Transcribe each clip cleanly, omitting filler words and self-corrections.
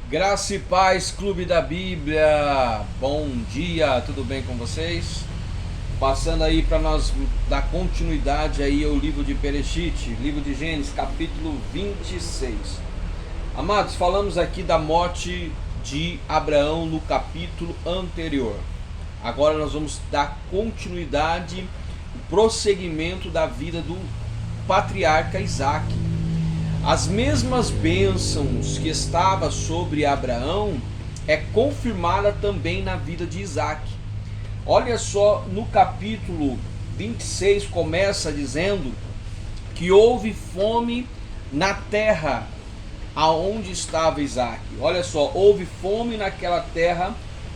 Graça e paz, Clube da Bíblia. Bom dia, tudo bem com vocês? Passando aí para nós dar continuidade aí ao livro de Bereshit, livro de Gênesis, capítulo 26. Amados, falamos aqui da morte de Abraão no capítulo anterior. Agora nós vamos dar continuidade, o prosseguimento da vida do patriarca Isaac. As mesmas bênçãos que estava sobre Abraão é confirmada também na vida de Isaac. Olha só, no capítulo 26 começa dizendo que houve fome na terra aonde estava Isaac. Olha só, houve fome naquela terra,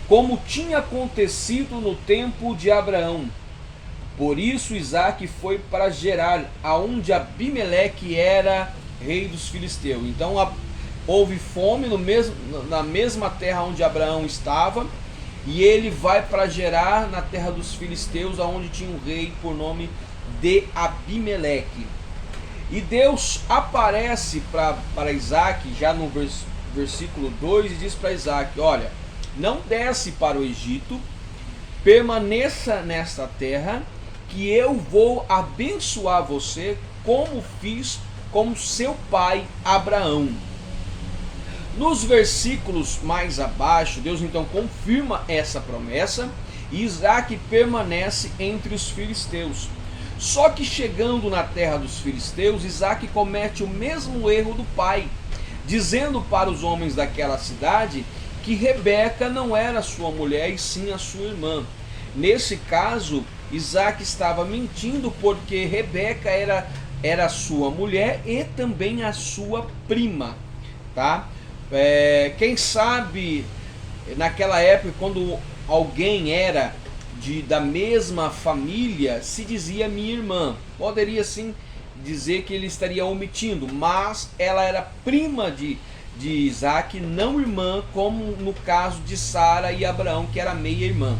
como tinha acontecido no tempo de Abraão. Por isso Isaac foi para Gerar, aonde Abimeleque era rei dos filisteus. Então houve fome na mesma terra onde Abraão estava, e ele vai para Gerar, na terra dos filisteus, aonde tinha um rei por nome de Abimeleque. E Deus aparece para Isaac, já no versículo 2, e diz para Isaac: olha, não desce para o Egito, permaneça nesta terra, que eu vou abençoar você, como fiz com seu pai Abraão. Nos versículos mais abaixo, Deus então confirma essa promessa, e Isaac permanece entre os filisteus. Só que chegando na terra dos filisteus, Isaac comete o mesmo erro do pai, dizendo para os homens daquela cidade que Rebeca não era sua mulher e sim a sua irmã. Nesse caso, Isaac estava mentindo, porque Rebeca era sua mulher e também a sua prima, tá? Quem sabe naquela época, quando alguém era da mesma família, se dizia minha irmã. Poderia sim dizer que ele estaria omitindo, mas ela era prima de Isaac, não irmã, como no caso de Sara e Abraão, que era meia irmã,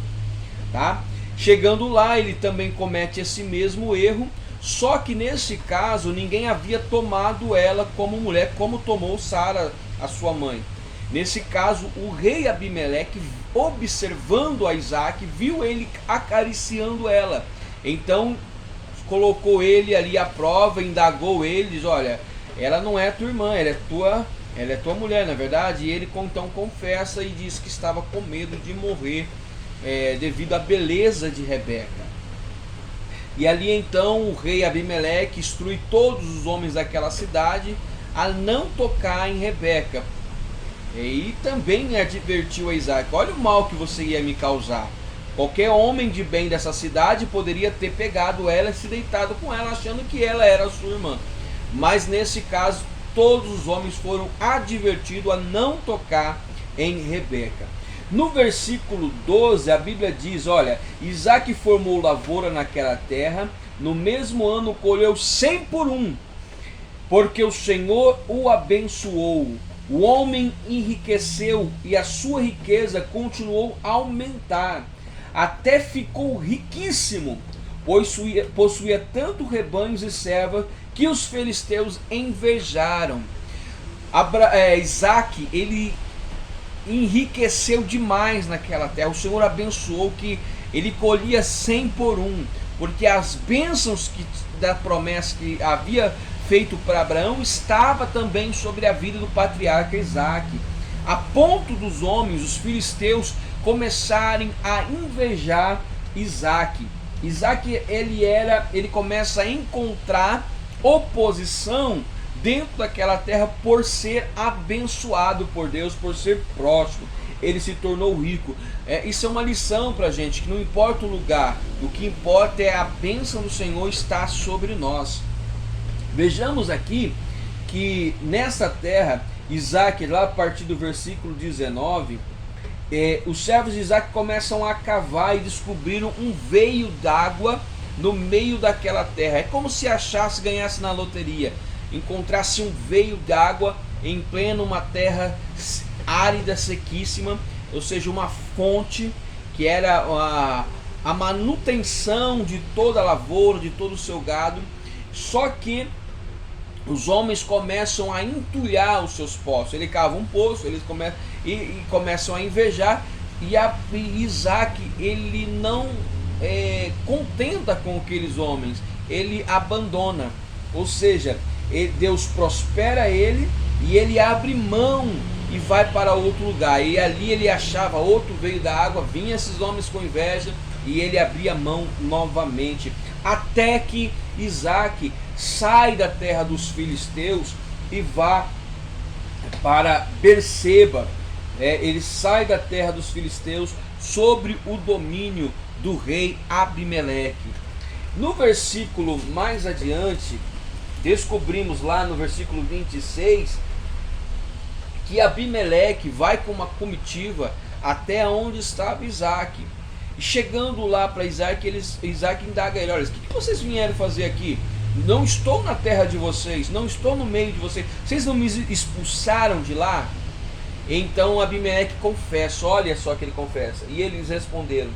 tá? Chegando lá, ele também comete esse mesmo erro. Só que nesse caso ninguém havia tomado ela como mulher, como tomou Sara, a sua mãe. Nesse caso, o rei Abimeleque, observando a Isaac, viu ele acariciando ela. Então colocou ele ali à prova, indagou ele, diz: olha, ela não é tua irmã, ela é tua mulher, na verdade. E ele então confessa e diz que estava com medo de morrer devido à beleza de Rebeca. E ali então o rei Abimeleque instrui todos os homens daquela cidade a não tocar em Rebeca. E também advertiu a Isaac: olha o mal que você ia me causar. Qualquer homem de bem dessa cidade poderia ter pegado ela e se deitado com ela, achando que ela era sua irmã. Mas nesse caso, todos os homens foram advertidos a não tocar em Rebeca. No versículo 12, a Bíblia diz: olha, Isaac formou lavoura naquela terra, no mesmo ano colheu 100 por um, porque o Senhor o abençoou. O homem enriqueceu e a sua riqueza continuou a aumentar, até ficou riquíssimo, pois possuía tanto rebanhos e servas que os filisteus invejaram. Isaac, ele enriqueceu demais naquela terra. O Senhor abençoou que ele colhia 100 por um, porque as bênçãos da promessa que havia feito para Abraão estava também sobre a vida do patriarca Isaac, a ponto dos homens, os filisteus, começarem a invejar Isaac. Isaac ele começa a encontrar oposição dentro daquela terra por ser abençoado por Deus, por ser próspero. Ele se tornou rico. Isso é uma lição para a gente, que não importa o lugar, o que importa é a bênção do Senhor estar sobre nós. Vejamos aqui que nessa terra, Isaac, lá a partir do versículo 19, os servos de Isaac começam a cavar e descobriram um veio d'água no meio daquela terra. É como se achasse, ganhasse na loteria, encontrasse um veio d'água em pleno uma terra árida, sequíssima, ou seja, uma fonte que era a manutenção de toda a lavoura, de todo o seu gado. Só que os homens começam a entulhar os seus poços. Ele cava um poço, eles começam a invejar, e Isaac, ele não contenta com aqueles homens, ele abandona, ou seja, Deus prospera ele e ele abre mão e vai para outro lugar, e ali ele achava outro veio da água, vinha esses homens com inveja e ele abria mão novamente, até que Isaac sai da terra dos filisteus e vá para Berseba. Ele sai da terra dos filisteus sobre o domínio do rei Abimeleque. No versículo mais adiante, descobrimos lá no versículo 26 que Abimeleque vai com uma comitiva até onde estava Isaac. E chegando lá para Isaac, Isaac indaga ele: olha, o que vocês vieram fazer aqui? Não estou na terra de vocês, não estou no meio de vocês, vocês não me expulsaram de lá? Então Abimeleque confessa, olha só que ele confessa, e eles responderam: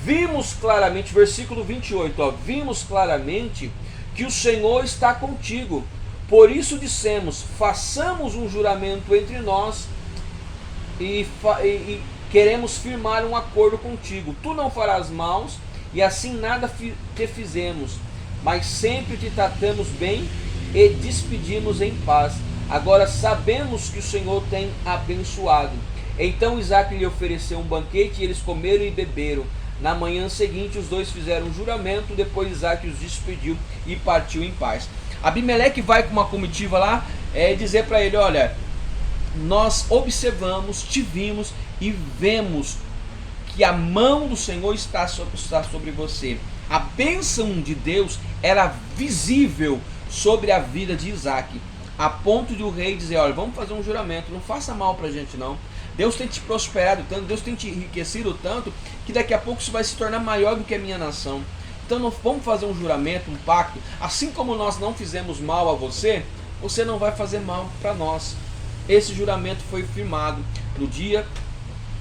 vimos claramente, versículo 28, vimos claramente que o Senhor está contigo, por isso dissemos, façamos um juramento entre nós e queremos firmar um acordo contigo, tu não farás maus, e assim nada te fizemos, mas sempre te tratamos bem e despedimos em paz. Agora sabemos que o Senhor tem abençoado. Então Isaac lhe ofereceu um banquete, e eles comeram e beberam. Na manhã seguinte os dois fizeram um juramento, depois Isaac os despediu e partiu em paz. Abimeleque vai com uma comitiva lá, dizer para ele: olha, nós observamos, te vimos e vemos que a mão do Senhor está sobre você. A bênção de Deus era visível sobre a vida de Isaac, a ponto de o rei dizer: olha, vamos fazer um juramento, não faça mal para a gente não. Deus tem te prosperado tanto, Deus tem te enriquecido tanto, que daqui a pouco isso vai se tornar maior do que a minha nação. Então nós vamos fazer um juramento, um pacto. Assim como nós não fizemos mal a você, você não vai fazer mal para nós. Esse juramento foi firmado no dia.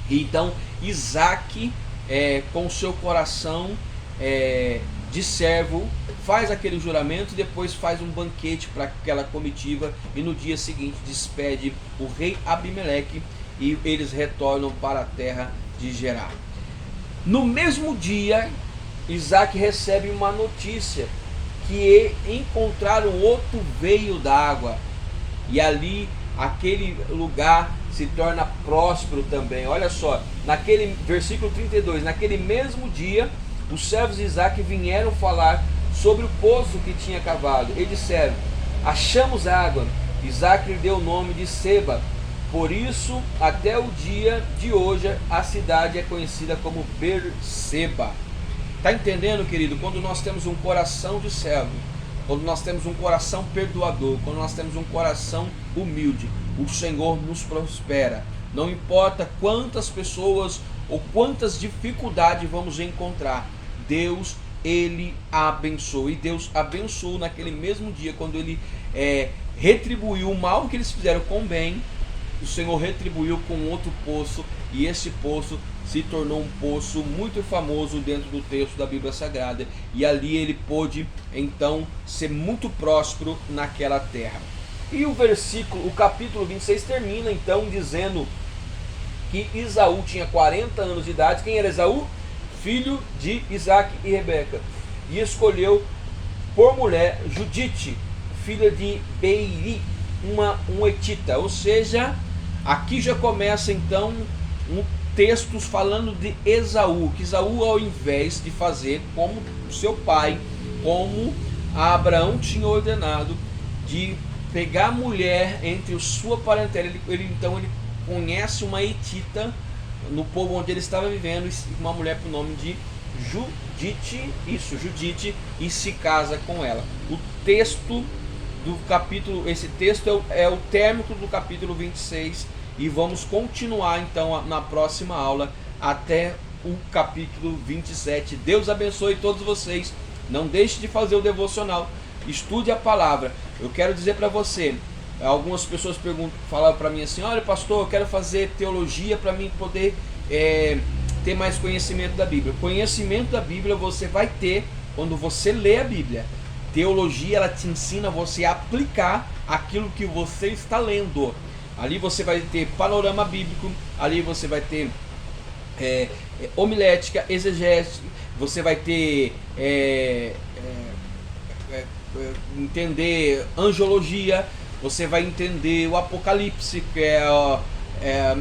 E então Isaac, com o seu coração de servo, faz aquele juramento e depois faz um banquete para aquela comitiva, e no dia seguinte despede o rei Abimeleque e eles retornam para a terra de Gerar. No mesmo dia, Isaac recebe uma notícia que encontraram outro veio d'água, e ali aquele lugar se torna próspero também. Olha só, naquele versículo 32, naquele mesmo dia os servos de Isaac vieram falar sobre o poço que tinha cavado e disseram: achamos água. Isaac lhe deu o nome de Seba. Por isso, até o dia de hoje, a cidade é conhecida como Berseba. Está entendendo, querido? Quando nós temos um coração de servo, quando nós temos um coração perdoador, quando nós temos um coração humilde, o Senhor nos prospera. Não importa quantas pessoas ou quantas dificuldades vamos encontrar, Deus, Ele abençoa. E Deus abençoou naquele mesmo dia, quando Ele retribuiu o mal que eles fizeram com bem. O Senhor retribuiu com outro poço, e esse poço se tornou um poço muito famoso dentro do texto da Bíblia Sagrada, e ali ele pôde então ser muito próspero naquela terra. E o capítulo 26 termina então dizendo que Esaú tinha 40 anos de idade. Quem era Esaú? Filho de Isaac e Rebeca, e escolheu por mulher Judite, filha de Beeri, um etita. Ou seja, aqui já começa então textos falando de Esaú, que Esaú, ao invés de fazer como seu pai, como Abraão tinha ordenado, de pegar mulher entre a sua parentela, ele conhece uma etita no povo onde ele estava vivendo, uma mulher por nome de Judite, e se casa com ela. O texto do capítulo, esse texto é o término do capítulo 26, e vamos continuar então na próxima aula até o capítulo 27. Deus abençoe todos vocês. Não deixe de fazer o devocional, estude a palavra. Eu quero dizer para você, algumas pessoas falaram para mim assim: olha, pastor, eu quero fazer teologia para mim poder ter mais conhecimento da Bíblia. Conhecimento da Bíblia você vai ter quando você lê a Bíblia. Teologia, ela te ensina você a aplicar aquilo que você está lendo. Ali você vai ter panorama bíblico, ali você vai ter homilética, exegese, você vai ter entender angiologia, você vai entender o Apocalipse, que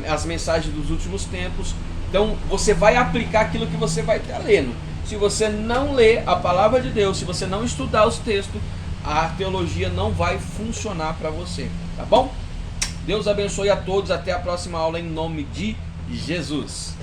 as mensagens dos últimos tempos. Então você vai aplicar aquilo que você vai estar lendo. Se você não ler a palavra de Deus, se você não estudar os textos, a teologia não vai funcionar para você, tá bom? Deus abençoe a todos, até a próxima aula em nome de Jesus.